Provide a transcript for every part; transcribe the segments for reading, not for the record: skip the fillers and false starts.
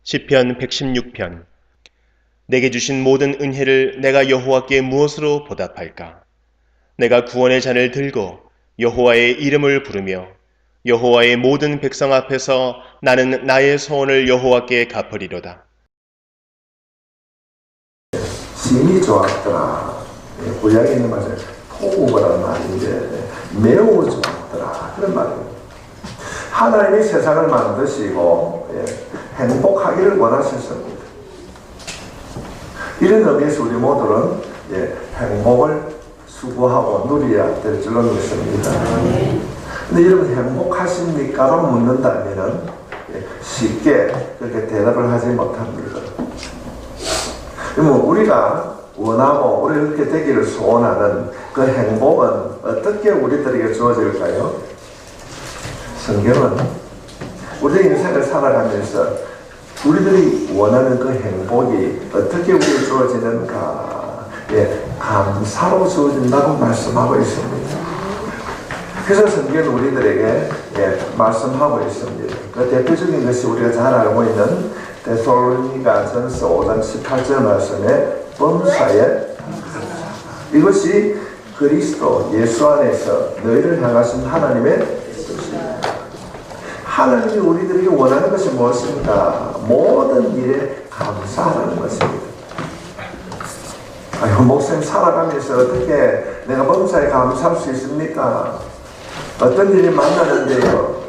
시편 116편. 내게 주신 모든 은혜를 내가 여호와께 무엇으로 보답할까? 내가 구원의 잔을 들고 여호와의 이름을 부르며 여호와의 모든 백성 앞에서 나는 나의 소원을 여호와께 갚으리로다. 심히 좋았더라. 구약에 있는 말은 포구라는 말인데 매우 좋았더라 그런 말입니다. 하나님이 세상을 만드시고 행복하기를 원하셨습니다. 이런 의미에서 우리 모두는 행복을 수고하고 누려야 될 줄로 믿습니다. 근데 여러분 행복하십니까? 라고 묻는다면 쉽게 그렇게 대답을 하지 못합니다. 그러면 우리가 원하고 우리가 그렇게 되기를 소원하는 그 행복은 어떻게 우리들에게 주어질까요? 성경은 우리 인생을 살아가면서 우리들이 원하는 그 행복이 어떻게 우리에게 주어지는가, 감사로 주어진다고 말씀하고 있습니다. 그래서 성경은 우리들에게 말씀하고 있습니다. 그 대표적인 것이 우리가 잘 알고 있는 데살로니가전서 5장 18절 말씀에 범사에 이것이 그리스도 예수 안에서 너희를 향하신 하나님의 뜻입니다. 하나님이 우리들에게 원하는 것이 무엇입니까? 모든 일에 감사하라는 것입니다. 목사님 살아가면서 어떻게 내가 범사에 감사할 수 있습니까? 어떤 일이 만나는데요?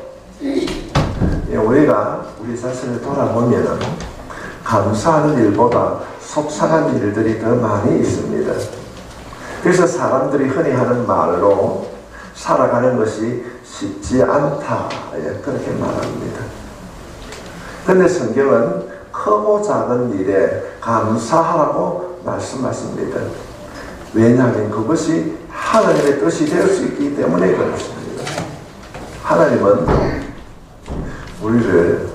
우리가 우리 자신을 돌아보면 감사하는 일보다 속상한 일들이 더 많이 있습니다. 그래서 사람들이 흔히 하는 말로 살아가는 것이 쉽지 않다 그렇게 말합니다. 그런데 성경은 크고 작은 일에 감사하라고 말씀하십니다. 왜냐하면 그것이 하나님의 뜻이 될 수 있기 때문에 그렇습니다. 하나님은 우리를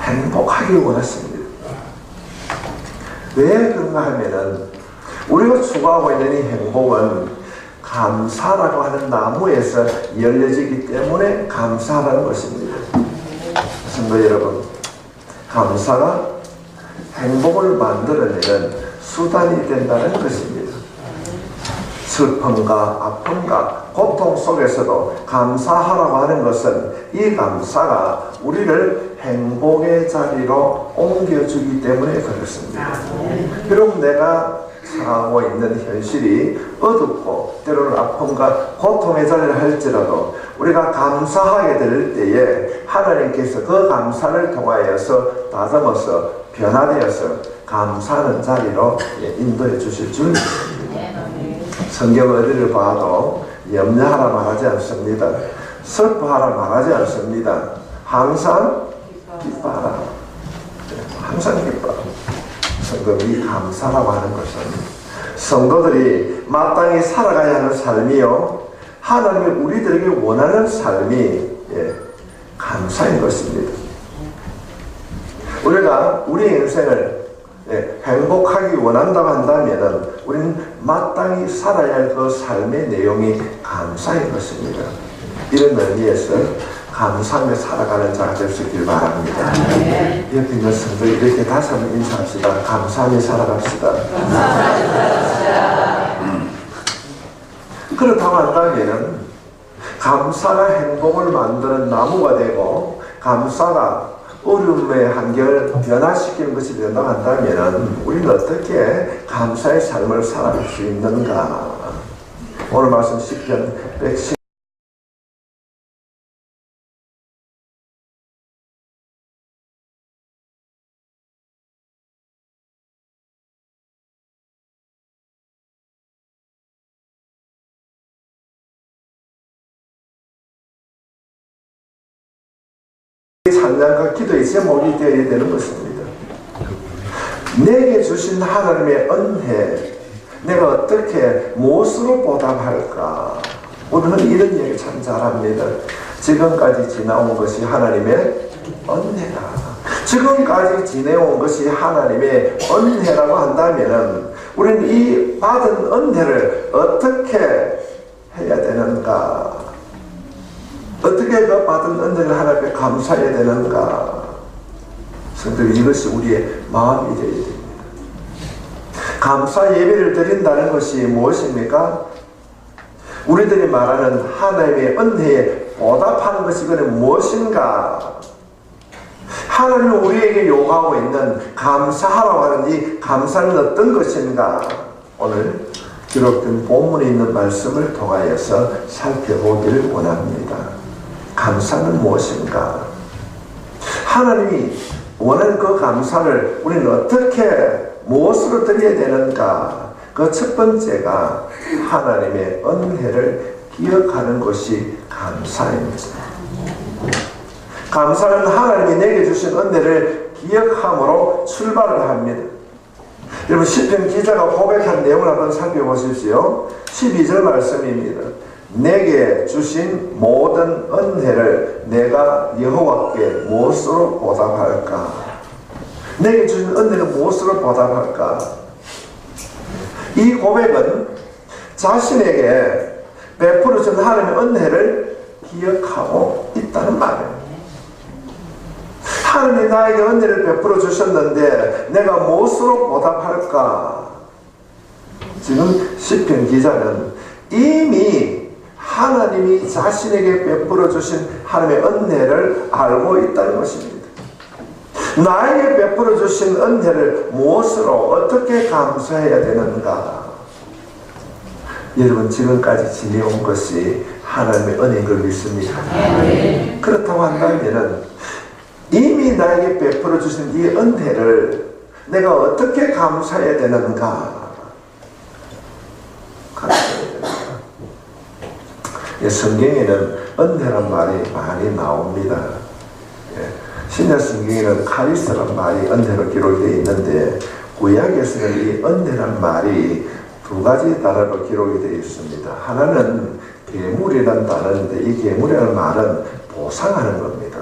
행복하길 원하십니다. 왜 그런가 하면은 우리가 추구하고 있는 이 행복은 감사라고 하는 나무에서 열려지기 때문에 감사하는 것입니다. 성도 여러분, 감사가 행복을 만들어내는 수단이 된다는 것입니다. 슬픔과 아픔과 고통 속에서도 감사하라고 하는 것은 이 감사가 우리를 행복의 자리로 옮겨주기 때문에 그렇습니다. 비록 내가 살아가고 있는 현실이 어둡고 때로는 아픔과 고통의 자리를 할지라도 우리가 감사하게 될 때에 하나님께서 그 감사를 통하여서 다듬어서 변화되어서 감사하는 자리로 인도해 주실 줄 성경 어디를 봐도 염려하라 말하지 않습니다. 슬퍼하라 말하지 않습니다. 항상 기뻐하라. 항상 기뻐하라. 이 감사라고 하는 것은 성도들이 마땅히 살아가야 하는 삶이요, 하나님이 우리들에게 원하는 삶이 감사인 것입니다. 우리가 우리 인생을 행복하기 원한다고 한다면 우리는 마땅히 살아야 할 그 삶의 내용이 감사인 것입니다. 이런 의미에서 감사하며 살아가는 자가 될 수 있길 바랍니다. 옆에 있는 성도 이렇게 다시 한번 인사합시다. 감사하며 살아갑시다. 그렇다고 한다면 감사가 행복을 만드는 나무가 되고 감사가 어려움의 한결 변화시키는 것이 된다고 한다면 우리는 어떻게 감사의 삶을 살아갈 수 있는가? 오늘 말씀 시편 110 찬양과 기도의 제목이 되어야 되는 것입니다. 내게 주신 하나님의 은혜, 내가 어떻게 무엇으로 보답할까? 우리는 이런 얘기 참 잘합니다. 지금까지 지나온 것이 하나님의 은혜다. 지금까지 지내온 것이 하나님의 은혜라고 한다면 우리는 이 받은 은혜를 어떻게 해야 되는가? 어떻게 그 받은 은혜를 하나님께 감사해야 되는가? 성도님, 이것이 우리의 마음이 되어야 됩니다. 감사 예배를 드린다는 것이 무엇입니까? 우리들이 말하는 하나님의 은혜에 보답하는 것이 그는 무엇인가? 하나님은 우리에게 요구하고 있는 감사하라고 하는 이 감사는 어떤 것인가? 오늘 기록된 본문에 있는 말씀을 통하여서 살펴보기를 원합니다. 감사는 무엇인가? 하나님이 원하는 그 감사를 우리는 어떻게 무엇으로 드려야 되는가? 그 첫 번째가 하나님의 은혜를 기억하는 것이 감사입니다. 감사는 하나님이 내게 주신 은혜를 기억함으로 출발을 합니다. 여러분, 시편 기자가 고백한 내용을 한번 살펴보십시오. 12절 말씀입니다. 내게 주신 모든 은혜를 내가 여호와께 무엇으로 보답할까? 내게 주신 은혜는 무엇으로 보답할까? 이 고백은 자신에게 베풀어준 하나님의 은혜를 기억하고 있다는 말이에요. 하나님이 나에게 은혜를 베풀어 주셨는데 내가 무엇으로 보답할까? 지금 시편 기자는 이미 하나님이 자신에게 베풀어 주신 하나님의 은혜를 알고 있다는 것입니다. 나에게 베풀어 주신 은혜를 무엇으로 어떻게 감사해야 되는가? 여러분, 지금까지 지내온 것이 하나님의 은혜인 걸 믿습니다. 그렇다고 한다면 이미 나에게 베풀어 주신 이 은혜를 내가 어떻게 감사해야 되는가? 감사해야 되는가? 성경에는 은혜란 말이 많이 나옵니다. 신약 성경에는 카리스라는 말이 은혜로 기록되어 있는데 구약에서는 이 은혜란 말이 두 가지 단어로 기록이 되어 있습니다. 하나는 괴물이라는 단어인데 이 괴물이라는 말은 보상하는 겁니다.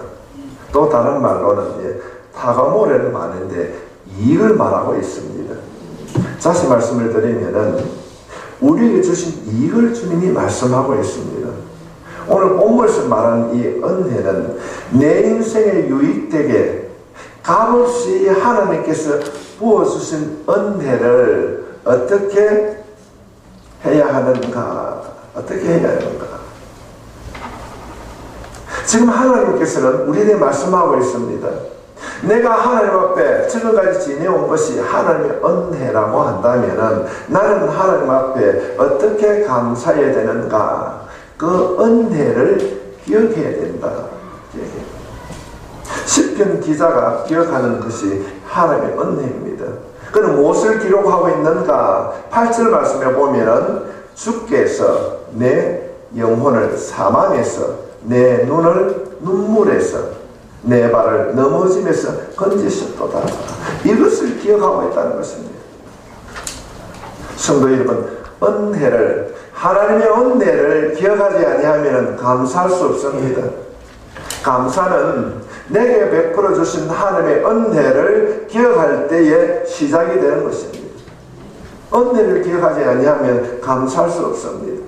또 다른 말로는 타가모라는 말인데 이익을 말하고 있습니다. 다시 말씀을 드리면은 우리에게 주신 이익을 주님이 말씀하고 있습니다. 오늘 본문에서 말하는 이 은혜는 내 인생에 유익되게 값없이 하나님께서 부어주신 은혜를 어떻게 해야 하는가? 어떻게 해야 하는가? 지금 하나님께서는 우리에게 말씀하고 있습니다. 내가 하나님 앞에 지금까지 지내온 것이 하나님의 은혜라고 한다면 나는 하나님 앞에 어떻게 감사해야 되는가? 그 은혜를 기억해야 된다. 시편 기자가 기억하는 것이 하나님의 은혜입니다. 그는 무엇을 기록하고 있는가? 8절 말씀에 보면은 주께서 내 영혼을 사망에서 내 눈을 눈물에서 내 발을 넘어짐에서 건지셨도다. 이것을 기억하고 있다는 것입니다. 성도 여러분, 은혜를 하나님의 은혜를 기억하지 아니하면 감사할 수 없습니다. 감사는 내게 베풀어 주신 하나님의 은혜를 기억할 때에 시작이 되는 것입니다. 은혜를 기억하지 아니하면 감사할 수 없습니다.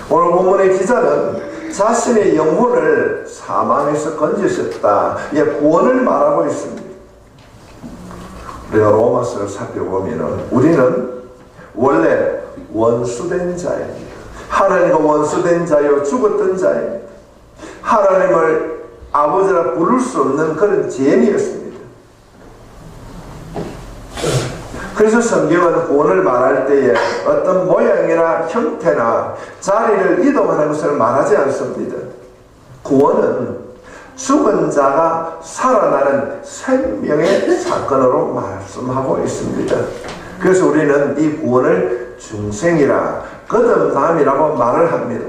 오늘 본문의 기자는 자신의 영혼을 사망에서 건지셨다. 구원을 말하고 있습니다. 우리가 로마서를 살펴보면 우리는 원래 원수된 자입니다. 하나님과 원수된 자요 죽었던 자입니다. 하나님을 아버지라 부를 수 없는 그런 죄인이었습니다. 그래서 성경은 구원을 말할 때에 어떤 모양이나 형태나 자리를 이동하는 것을 말하지 않습니다. 구원은 죽은 자가 살아나는 생명의 사건으로 말씀하고 있습니다. 그래서 우리는 이 구원을 중생이라 거듭남이라고 말을 합니다.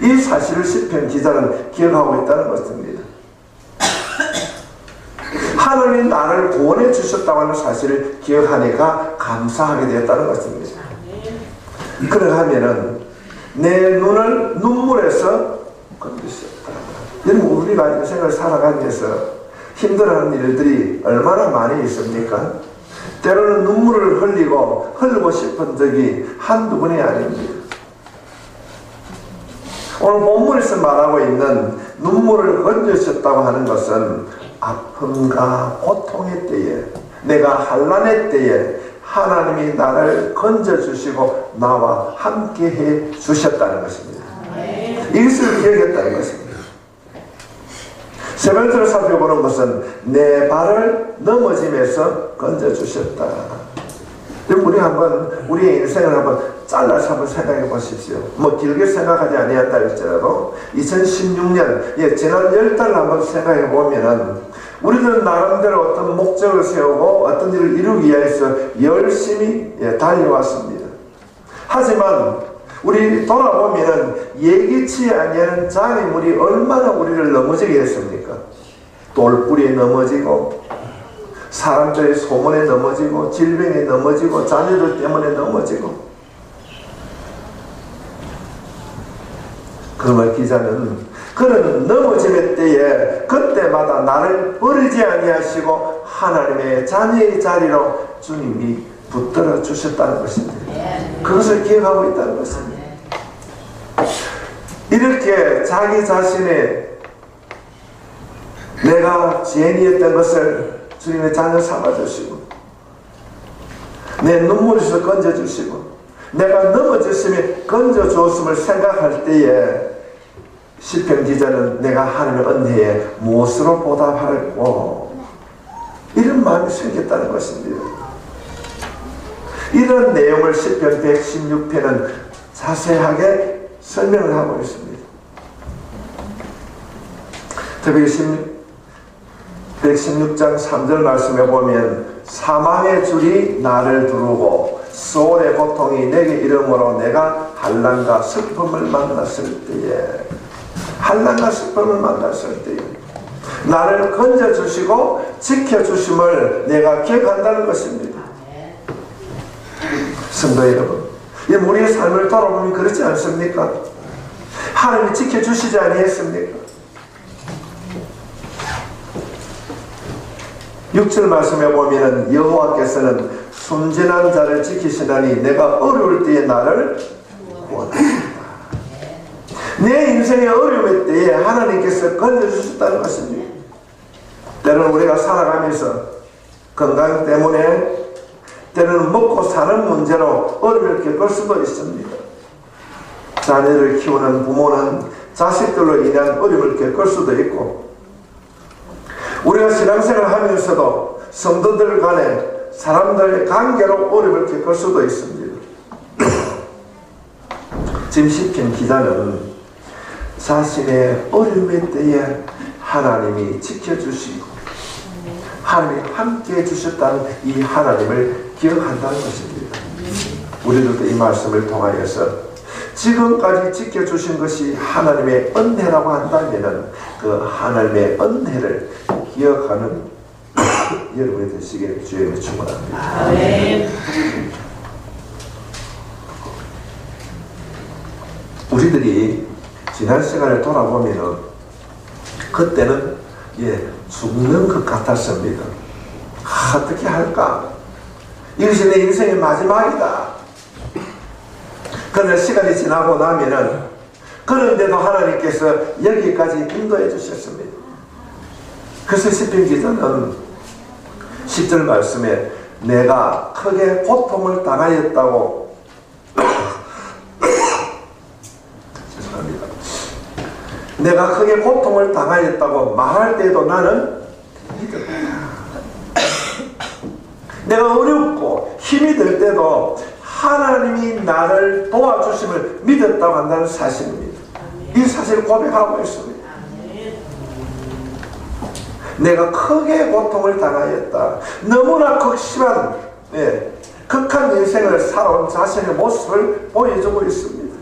이 사실을 시편 기자는 기억하고 있다는 것입니다. 하나님이 나를 구원해 주셨다고 하는 사실을 기억하니까 감사하게 되었다는 것입니다. 그러하면은 내 눈을 눈물에서 건지셨다. 여러분, 우리가 인생을 살아가면서 힘들어하는 일들이 얼마나 많이 있습니까? 때로는 눈물을 흘리고 싶은 적이 한두 번이 아닙니다. 오늘 본문에서 말하고 있는 눈물을 건지셨다고 하는 것은 아픔과 고통의 때에, 내가 환난의 때에 하나님이 나를 건져주시고 나와 함께해 주셨다는 것입니다. 이것을 기억했다는 것입니다. 세 번째로 살펴보는 것은 내 발을 넘어짐에서 건져주셨다. 우리 한번 우리의 인생을 한번 잘라서 한번 생각해 보십시오. 뭐 길게 생각하지 아니한다 할지라도 2016년 지난 10달 한번 생각해 보면은 우리는 나름대로 어떤 목적을 세우고 어떤 일을 이루기 위해서 열심히 달려왔습니다. 하지만 우리 돌아보면은 예기치 아니하는 장애물이 얼마나 우리를 넘어지게 했습니까? 돌뿌리에 넘어지고, 사람들의 소문에 넘어지고, 질병에 넘어지고, 자녀들 때문에 넘어지고. 그러면 기자는 그런 넘어짐의 때에 그때마다 나를 버리지 아니하시고 하나님의 자녀의 자리로 주님이 붙들어 주셨다는 것입니다. 그것을 기억하고 있다는 것입니다. 이렇게 자기 자신의 내가 죄인이었던 것을 주님의 자녀 삼아주시고, 내 눈물에서 건져주시고, 내가 넘어졌음에 건져주었음을 생각할 때에 시편 기자는 내가 하나님의 은혜에 무엇으로 보답할꼬, 이런 마음이 생겼다는 것입니다. 이런 내용을 시편 116편은 자세하게 설명을 하고 있습니다. 특히 116장 3절 말씀에 보면 사망의 줄이 나를 두르고 소울의 고통이 내게 이름으로 내가 환난과 슬픔을 만났을 때에, 환난과 슬픔을 만났을 때에 나를 건져주시고 지켜주심을 내가 기억한다는 것입니다. 성도 여러분, 우리의 삶을 돌아보면 그렇지 않습니까? 하나님이 지켜주시지 아니했습니까? 6절 말씀에 보면 여호와께서는 순진한 자를 지키시나니 내가 어려울 때에 나를 구원하신다. 내 인생의 어려움의 때에 하나님께서 건져주셨다는 것입니다. 때로는 우리가 살아가면서 건강 때문에, 때로는 먹고 사는 문제로 어려움을 겪을 수도 있습니다. 자녀를 키우는 부모는 자식들로 인한 어려움을 겪을 수도 있고, 우리가 신앙생활을 하면서도 성도들 간에 사람들의 관계로 어려움을 겪을 수도 있습니다. 지금 시편 기자는 자신의 어려움의 때에 하나님이 지켜주시고 하나님이 함께 해주셨다는 이 하나님을 기억한다는 것입니다. 우리들도 이 말씀을 통하여서 지금까지 지켜주신 것이 하나님의 은혜라고 한다면 그 하나님의 은혜를 기억하는 여러분이 되시기를 주님의 축원합니다. 아멘. 우리들이 지난 시간을 돌아보면 그때는 죽는 것 같았습니다. 어떻게 할까? 이것이 내 인생의 마지막이다. 그러나 시간이 지나고 나면은 그런데도 하나님께서 여기까지 인도해 주셨습니다. 그래서 시편 기자는 10절 말씀에 내가 크게 고통을 당하였다고 죄송합니다. 내가 크게 고통을 당하였다고 말할 때도 나는 믿었다. 내가 어렵고 힘이 들 때도 하나님이 나를 도와주심을 믿었다고 한다는 사실입니다. 이 사실을 고백하고 있습니다. 내가 크게 고통을 당하였다. 너무나 극심한 극한 인생을 살아온 자신의 모습을 보여주고 있습니다.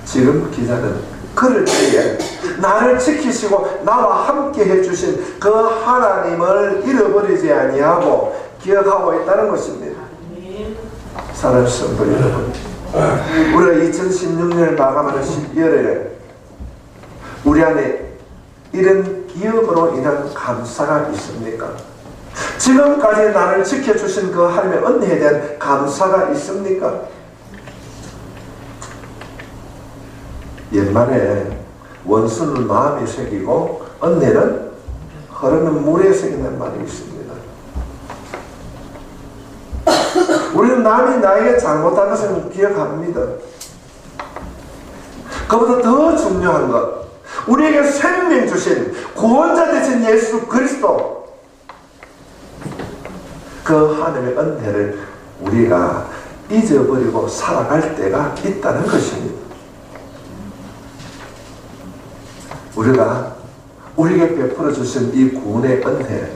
지금 기자는 그럴 때에 나를 지키시고 나와 함께 해주신 그 하나님을 잃어버리지 아니하고 기억하고 있다는 것입니다. 사랑하는 성도 여러분, 우리가 2016년을 마감하는 12월에 우리 안에 이런 기억으로 인한 감사가 있습니까? 지금까지 나를 지켜주신 그 하나님의 은혜에 대한 감사가 있습니까? 옛말에 원수는 마음에 새기고 은혜는 흐르는 물에서 있는 말이 있습니다. 우리는 남이 나에게 잘못한 것을 기억합니다. 그보다 더 중요한 것, 우리에게 생명 주신 구원자 되신 예수 그리스도, 그 하나님의 은혜를 우리가 잊어버리고 살아갈 때가 있다는 것입니다. 우리가 우리에게 베풀어 주신 이 구원의 은혜,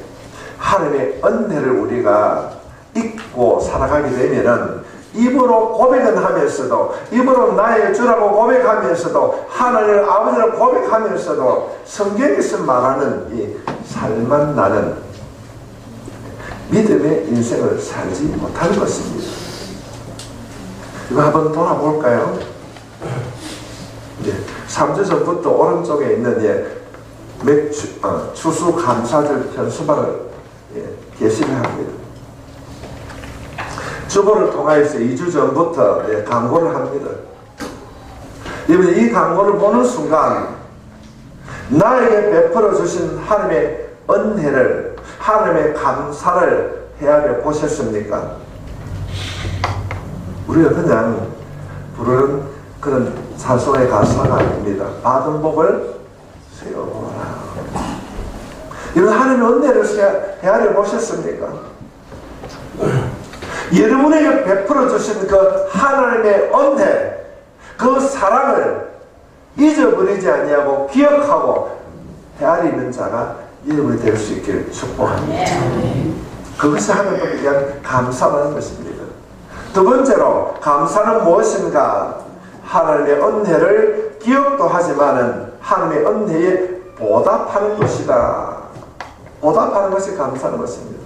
하나님의 은혜를 우리가 잊고 살아가게 되면은 입으로 고백은 하면서도, 입으로 나의 주라고 고백하면서도, 하나님을 아버지를 고백하면서도 성경에서 말하는 이 살만 나는 믿음의 인생을 살지 못하는 것입니다. 이거 한번 돌아볼까요? 3주 전부터 오른쪽에 있는 추수감사절 편수반을 게시를 합니다. 주보를 통하여서 2주 전부터 광고를 합니다. 여러분, 이 광고를 보는 순간 나에게 베풀어 주신 하나님의 은혜를, 하나님의 감사를 헤아려 보셨습니까? 우리가 그냥 부르는 그런 찬송의 가사가 아닙니다. 받은 복을 세워보라. 이런 하나님의 은혜를 헤아려 보셨습니까? 여러분에게 베풀어 주신 그 하나님의 은혜, 그 사랑을 잊어버리지 아니하고 기억하고 헤아리는 자가 여러분이 될 수 있기를 축복합니다. 그것이 하나님께 대한 감사라는 것입니다. 두 번째로, 감사는 무엇인가? 하나님의 은혜를 기억도 하지만은 하나님의 은혜에 보답하는 것이다. 보답하는 것이 감사하는 것입니다.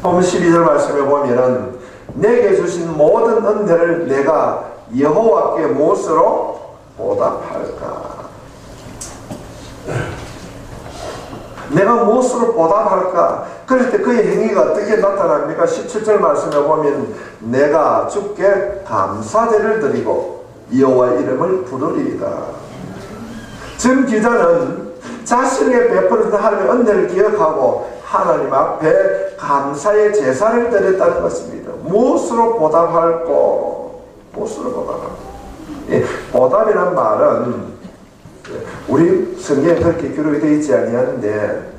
보면 12절 말씀에 보면은 내게 주신 모든 은혜를 내가 여호와께 무엇으로 보답할까? 내가 무엇으로 보답할까? 그럴 때 그의 행위가 어떻게 나타납니까? 17절 말씀에 보면 내가 주께 감사제를 드리고 여호와의 이름을 부르리이다. 지금 기자는 자신에게 베풀어진 하나님의 은혜를 기억하고 하나님 앞에 감사의 제사를 드렸다는 것입니다. 무엇으로 보답할꼬? 무엇으로 보답할꼬? 보답이란 말은 우리 성경에 그렇게 기록이 되어 있지 아니하는데,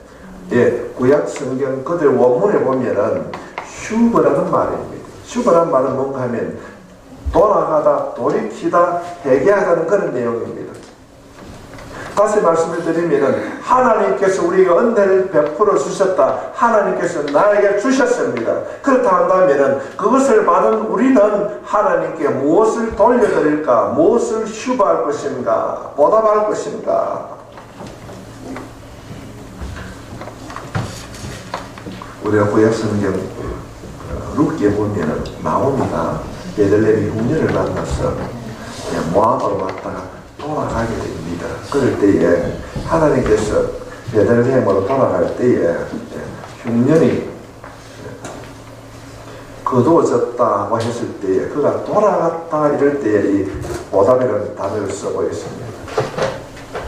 구약 성경 그들 원문에 보면은 슈브라는 말입니다. 슈브라는 말은 뭔가 하면 돌아가다, 돌이키다, 회개하다는 그런 내용입니다. 다시 말씀을 드리면은 하나님께서 우리에게 은혜를 베풀어 주셨다. 하나님께서 나에게 주셨습니다. 그렇다 한다면은 그것을 받은 우리는 하나님께 무엇을 돌려드릴까? 무엇을 슈브할 것인가? 보답할 것인가? 우리가 구약 성경 룻기에 보면은 나오미가 베들레헴 흉년을 만나서 모압으로 왔다가 돌아가게 됩니다. 그럴 때에 하나님께서 베들레헴으로 돌아갈 때에 흉년이 거두어졌다고 했을 때에 그가 돌아갔다 이럴 때에 이 보답이라는 단어를 쓰고 있습니다.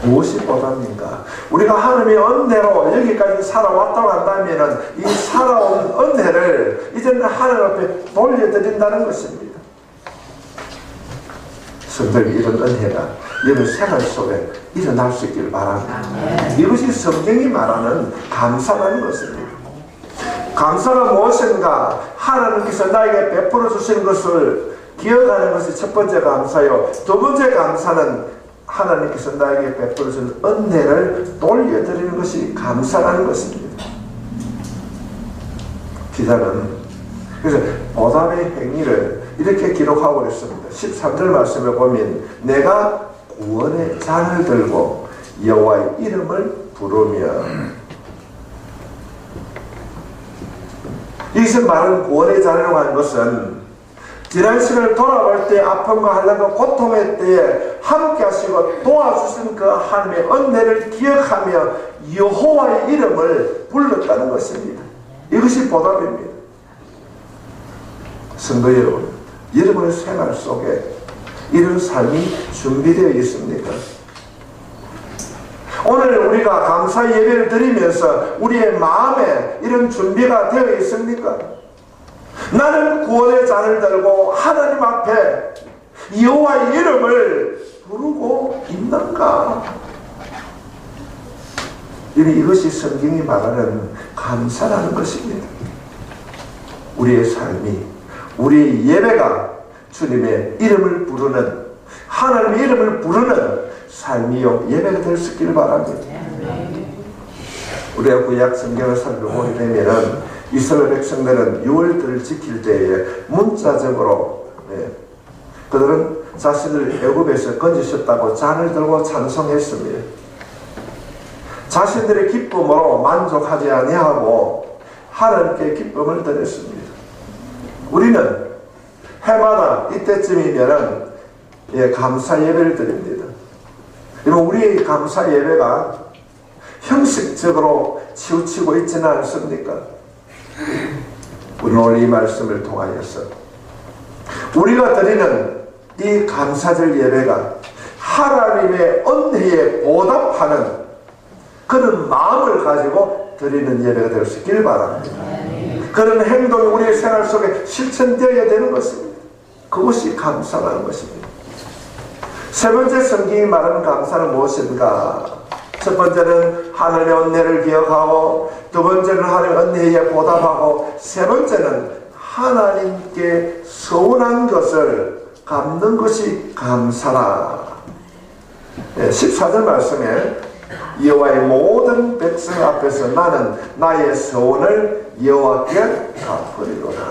무엇이 보답인가? 우리가 하나님의 은혜로 여기까지 살아왔다고 한다면 이 살아온 은혜를 이제는 하나님 앞에 돌려드린다는 것입니다. 성도님, 이런 은혜가 여러분 생활 속에 일어날 수 있기를 바랍니다. 이것이 성경이 말하는 감사라는 것입니다. 감사가 무엇인가? 하나님께서 나에게 베풀어 주시는 것을 기억하는 것이 첫 번째 감사요. 두 번째 감사는 하나님께서 나에게 베풀어 주신 은혜를 돌려드리는 것이 감사라는 것입니다. 기자는 그래서 보답의 행위를 이렇게 기록하고 있습니다. 13절 말씀에 보면 내가 구원의 잔을 들고 여호와의 이름을 부르며, 여기서 말하는 구원의 잔이라고 하는 것은 지난 시간을 돌아볼 때 아픔과 한란과 고통의 때에 함께 하시고 도와주신 그 하나님의 은혜를 기억하며 여호와의 이름을 불렀다는 것입니다. 이것이 보답입니다. 성도 여러분, 여러분의 생활 속에 이런 삶이 준비되어 있습니까? 오늘 우리가 감사 예배를 드리면서 우리의 마음에 이런 준비가 되어 있습니까? 나는 구원의 잔을 들고 하나님 앞에 여호와의 이름을 부르고 있는가? 이것이 성경이 말하는 감사라는 것입니다. 우리의 삶이, 우리의 예배가 주님의 이름을 부르는, 하나님의 이름을 부르는 삶이요 예배가 될 수 있기를 바랍니다. 우리가 구약 성경을 살펴보게 되면 이스라엘 백성들은 유월절을 지킬 때에 문자적으로 그들은 자신을 애굽에서 건지셨다고 잔을 들고 찬송했습니다. 자신들의 기쁨으로 만족하지 아니하고 하나님께 기쁨을 드렸습니다. 우리는 해마다 이때쯤이면은 감사 예배를 드립니다. 여러분, 우리의 감사 예배가 형식적으로 치우치고 있지는 않습니까? 우리는 오늘 이 말씀을 통하여서 우리가 드리는 이 감사절 예배가 하나님의 은혜에 보답하는 그런 마음을 가지고 드리는 예배가 될 수 있길 바랍니다. 그런 행동이 우리의 생활 속에 실천되어야 되는 것입니다. 그것이 감사라는 것입니다. 세 번째 성경이 말하는 감사는 무엇인가? 첫 번째는 하나님의 은혜를 기억하고, 두 번째는 하나님의 은혜에 보답하고, 세 번째는 하나님께 서운한 것을 갚는 것이 감사라. 14절 말씀에 여호와의 모든 백성 앞에서 나는 나의 서원을 여호와께 갚으리로다.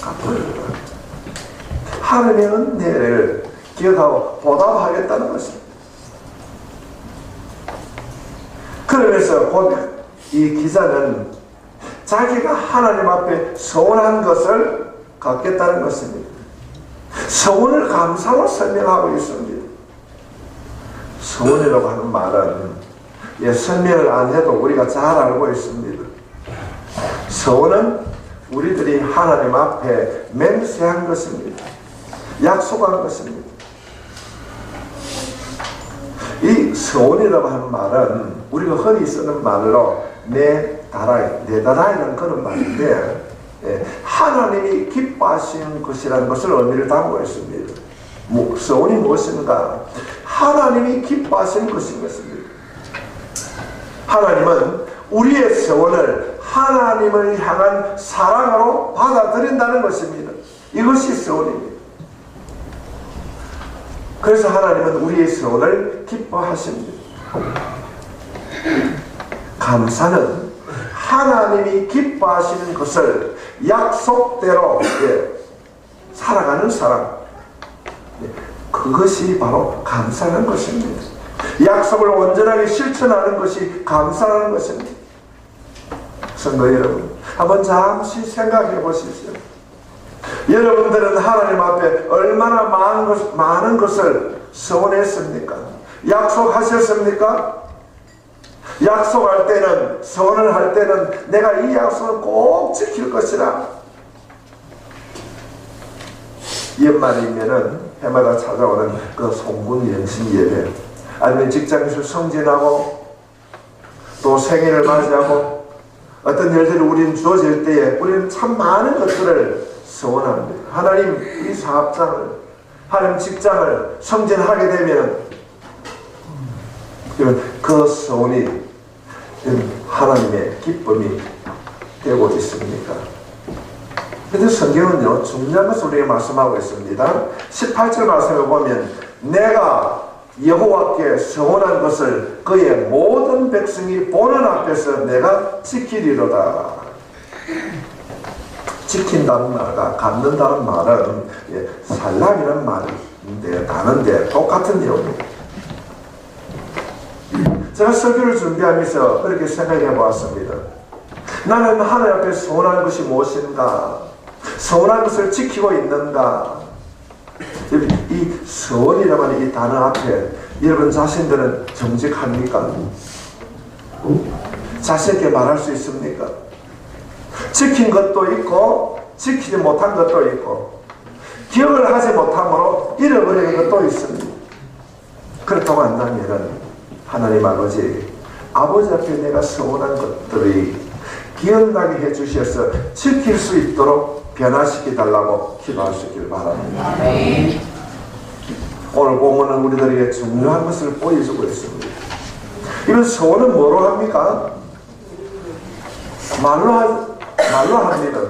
갚으리로다. 하나님의 은혜를 기억하고 보답하겠다는 것입니다. 그러면서 곧 이 기자는 자기가 하나님 앞에 서원한 것을 갚겠다는 것입니다. 서원을 감사로 설명하고 있습니다. 서원이라고 하는 말은 설명을 안 해도 우리가 잘 알고 있습니다. 서원은 우리들이 하나님 앞에 맹세한 것입니다. 약속한 것입니다. 이 서원이라고 하는 말은 우리가 흔히 쓰는 말로 내다라이는 그런 말인데, 하나님이 기뻐하시는 것이라는 것을 의미를 담고 있습니다. 서원이 무엇인가? 하나님이 기뻐하시는 것인 것입니다. 하나님은 우리의 서원을 하나님을 향한 사랑으로 받아들인다는 것입니다. 이것이 서원입니다. 그래서 하나님은 우리의 서원을 기뻐하십니다. 감사는 하나님이 기뻐하시는 것을 약속대로 살아가는 사람, 그것이 바로 감사라는 것입니다. 약속을 온전하게 실천하는 것이 감사라는 것입니다. 성도 여러분, 한번 잠시 생각해 보십시오. 여러분들은 하나님 앞에 얼마나 많은 것을 서원했습니까? 약속하셨습니까? 약속할 때는, 서원을 할 때는 내가 이 약속을 꼭 지킬 것이라. 연말이면은 해마다 찾아오는 그 송군 연신 예배, 아니면 직장에서 승진하고 또 생일을 맞이하고 어떤 일들이 우리는 주어질 때에 우리는 참 많은 것들을 서원합니다. 하나님 이 사업장을, 하나님 직장을 승진하게 되면 그 서원이 하나님의 기쁨이 되고 있습니까? 그런데 성경은요, 중요한 것을 우리에게 말씀하고 있습니다. 18절 말씀을 보면 내가 여호와께 서원한 것을 그의 모든 백성이 보는 앞에서 내가 지키리로다. 지킨다는 말과 갖는다는 말은 살람이라는 말인데 다른데 똑같은 내용입니다. 제가 설교를 준비하면서 그렇게 생각해 보았습니다. 나는 하나님 앞에 서원한 것이 무엇인가? 서원한 것을 지키고 있는가? 이 서원이라고 하는 이 단어 앞에 여러분 자신들은 정직합니까? 자신있게 말할 수 있습니까? 지킨 것도 있고 지키지 못한 것도 있고 기억을 하지 못함으로 잃어버리는 것도 있습니다. 그렇다고 한다면 하나님 아버지 앞에 내가 서원한 것들이 기억나게 해주셔서 지킬 수 있도록 변화시켜달라고 기도하시길 바랍니다. 오늘 본문은 우리들에게 중요한 것을 보여주고 있습니다. 이런 서원은 뭐로 합니까? 말로 합니다.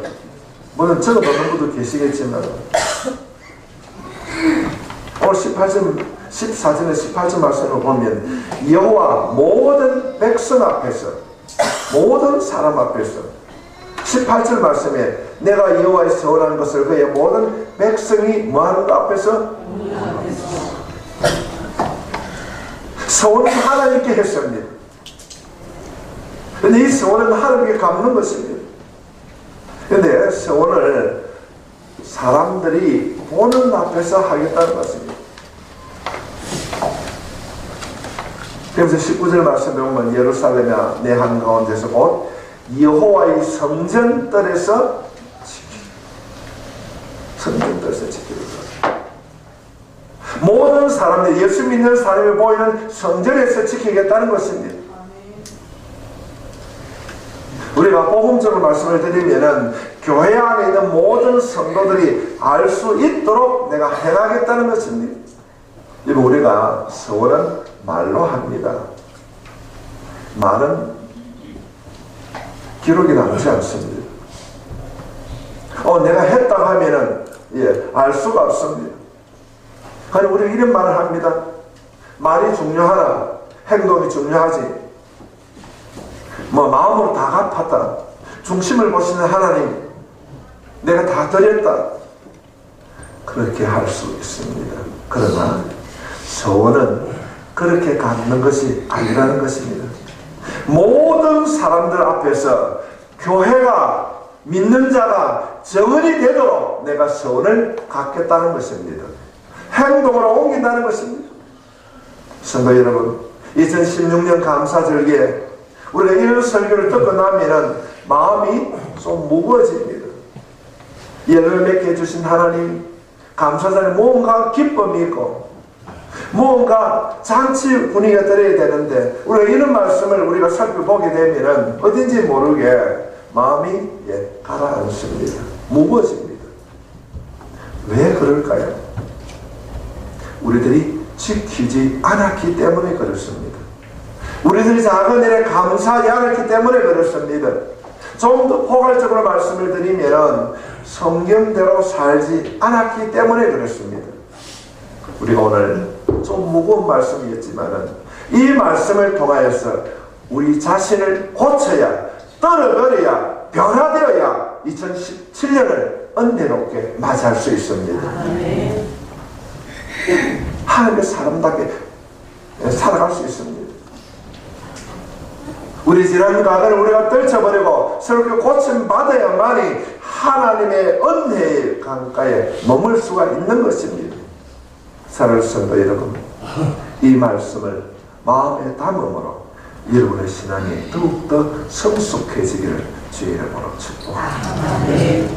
물론 적어놓는 분도 계시겠지만 오늘 14절 18절 말씀을 보면 여호와 모든 백성 앞에서 모든 사람 앞에서 18절 말씀에 내가 여호와의 서원한 것을 그의 모든 백성이 뭐하는 것 앞에서 서원은 하나님께 했습니다. 그런데 이 서원은 하나님께 갚는 것입니다. 그런데 서원을 사람들이 보는 앞에서 하겠다는 것입니다. 그래서 19절 말씀에 보면 예루살렘이야 내 한가운데서 곧 여호와의 성전뜰에서 지키리라. 모든 사람들, 예수 믿는 사람이 보이는 성전에서 지키겠다는 것입니다. 우리가 복음적으로 말씀을 드리면은 교회 안에 있는 모든 성도들이 알 수 있도록 내가 행하겠다는 것입니다. 여러분, 우리가 서원은 말로 합니다. 말은 기록이 남지 않습니다. 내가 했다고 하면은 알 수가 없습니다. 그러니 우리는 이런 말을 합니다. 말이 중요하나 행동이 중요하지. 마음으로 다 갚았다. 중심을 보시는 하나님, 내가 다 드렸다. 그렇게 할 수 있습니다. 그러나 서원은 그렇게 갖는 것이 아니라는 것입니다. 모든 사람들 앞에서 교회가 믿는 자가 정언이 되도록 내가 서원을 갖겠다는 것입니다. 행동으로 옮긴다는 것입니다. 성도 여러분, 2016년 감사절기에 우리가 이런 설교를 듣고 나면은 마음이 좀 무거워집니다. 예를 맺게 해주신 하나님, 감사절에 뭔가 기쁨이 있고 뭔가 잔치 분위기가 들어야 되는데 우리가 이런 말씀을 우리가 살펴보게 되면은 어딘지 모르게 마음이 가라앉습니다. 무거워집니다. 왜 그럴까요? 우리들이 지키지 않았기 때문에 그렇습니다. 우리들이 작은 일에 감사하지 않았기 때문에 그렇습니다. 좀 더 포괄적으로 말씀을 드리면 성경대로 살지 않았기 때문에 그렇습니다. 우리가 오늘 좀 무거운 말씀이었지만 이 말씀을 통하여서 우리 자신을 고쳐야, 떨어버려야, 변화되어야 2017년을 은혜롭게 맞이할 수 있습니다. 하나님의 사람답게 살아갈 수 있습니다. 우리 지난 과거를 우리가 떨쳐버리고 새롭게 고침받아야만이 하나님의 은혜의 강가에 머물 수가 있는 것입니다. 사랑하는 성도 여러분, 이 말씀을 마음에 담음으로 여러분의 신앙이 더욱더 성숙해지기를 주의 이름으로 축복합니다.